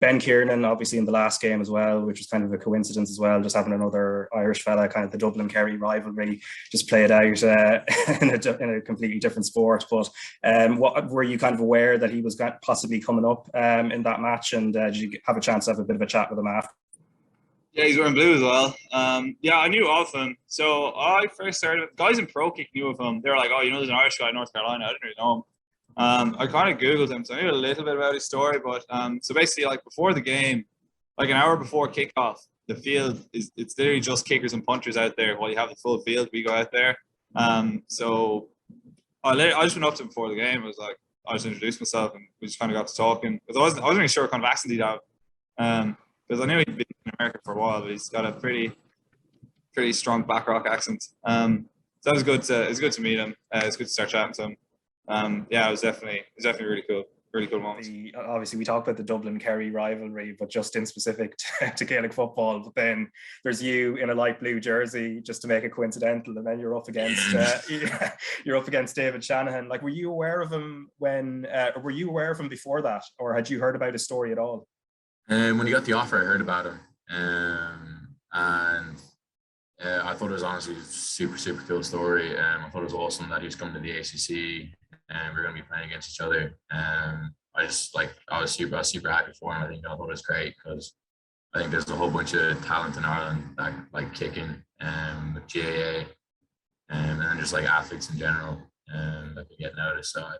Ben Kiernan, obviously in the last game as well, which was kind of a coincidence as well, just having another Irish fella, kind of the Dublin Kerry rivalry, just play it out in a completely different sport. But what were you kind of aware that he was possibly coming up in that match, and did you have a chance to have a bit of a chat with him after? Yeah, he's wearing blue as well. Yeah, I knew of him. So I first started, guys in Pro Kick knew of him. They were like, oh, there's an Irish guy in North Carolina. I didn't really know him. I kind of Googled him, so I knew a little bit about his story. But so basically, like before the game, like an hour before kickoff, the field it's literally just kickers and punters out there. While you have the full field, we go out there. So I just went up to him before the game. I just introduced myself, and we just kind of got to talking. Because I wasn't really sure what kind of accent he'd have. Because I knew he'd been in America for a while, but he's got a pretty strong Black Rock accent. So that was good. It was good to meet him. It was good to start chatting to him. Yeah, it was definitely really cool moment. Obviously, we talk about the Dublin Kerry rivalry, but just in specific to Gaelic football. But then there's you in a light blue jersey, just to make it coincidental, and then you're up against David Shanahan. Like, were you aware of him were you aware of him before that, or had you heard about his story at all? When he got the offer, I heard about him, and I thought it was honestly a super cool story. I thought it was awesome that he was coming to the ACC. And we're going to be playing against each other. I was super happy for him. I thought it was great because I think there's a whole bunch of talent in Ireland that like kicking with GAA and then just like athletes in general that can get noticed. So I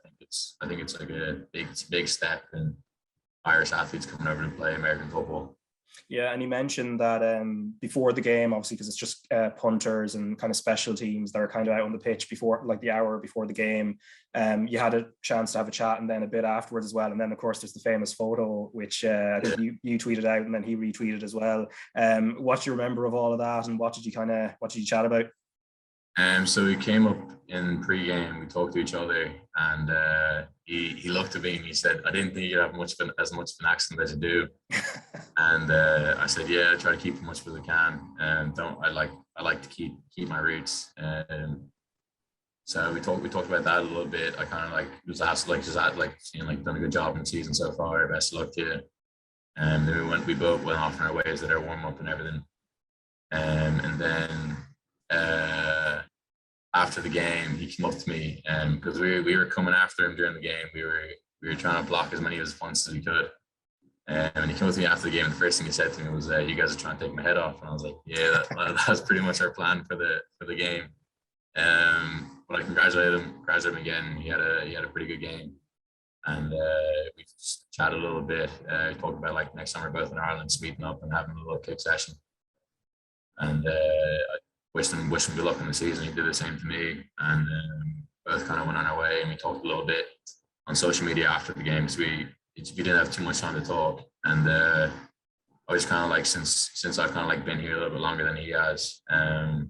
think it's like a big step in Irish athletes coming over to play American football. Yeah, and he mentioned that before the game, obviously, because it's just punters and kind of special teams that are kind of out on the pitch before, like the hour before the game, you had a chance to have a chat, and then a bit afterwards as well. And then, of course, there's the famous photo, which I think you tweeted out, and then he retweeted as well. What do you remember of all of that, and what did you chat about? So we came up in pre-game, we talked to each other, and he looked at me and he said, "I didn't think you'd have as much of an accent as you do." And I said, "Yeah, I try to keep as much as I can. I like to keep my roots." So we talked about that a little bit. I kind of like was asked done a good job in the season so far. Best of luck to you. And then we both went off on our ways at our warm up and everything. And then after the game, he came up to me because we were coming after him during the game. We were trying to block as many of his punts as we could. And he came up to me after the game, and the first thing he said to me was, "You guys are trying to take my head off." And I was like, "Yeah, that was pretty much our plan for the game." But I congratulated him again. He had a pretty good game, and we just chatted a little bit. Talked about like next time we're both in Ireland, meeting up and having a little kick session. And I wished him good luck in the season. He did the same to me, and both kind of went on our way. And we talked a little bit on social media after the game because we didn't have too much time to talk. And I was kind of like, since I've kind of like been here a little bit longer than he has, I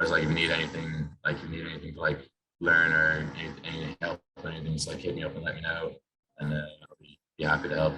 was like, if you need anything to like learn or any help or anything, just like hit me up and let me know, and I'll be happy to help.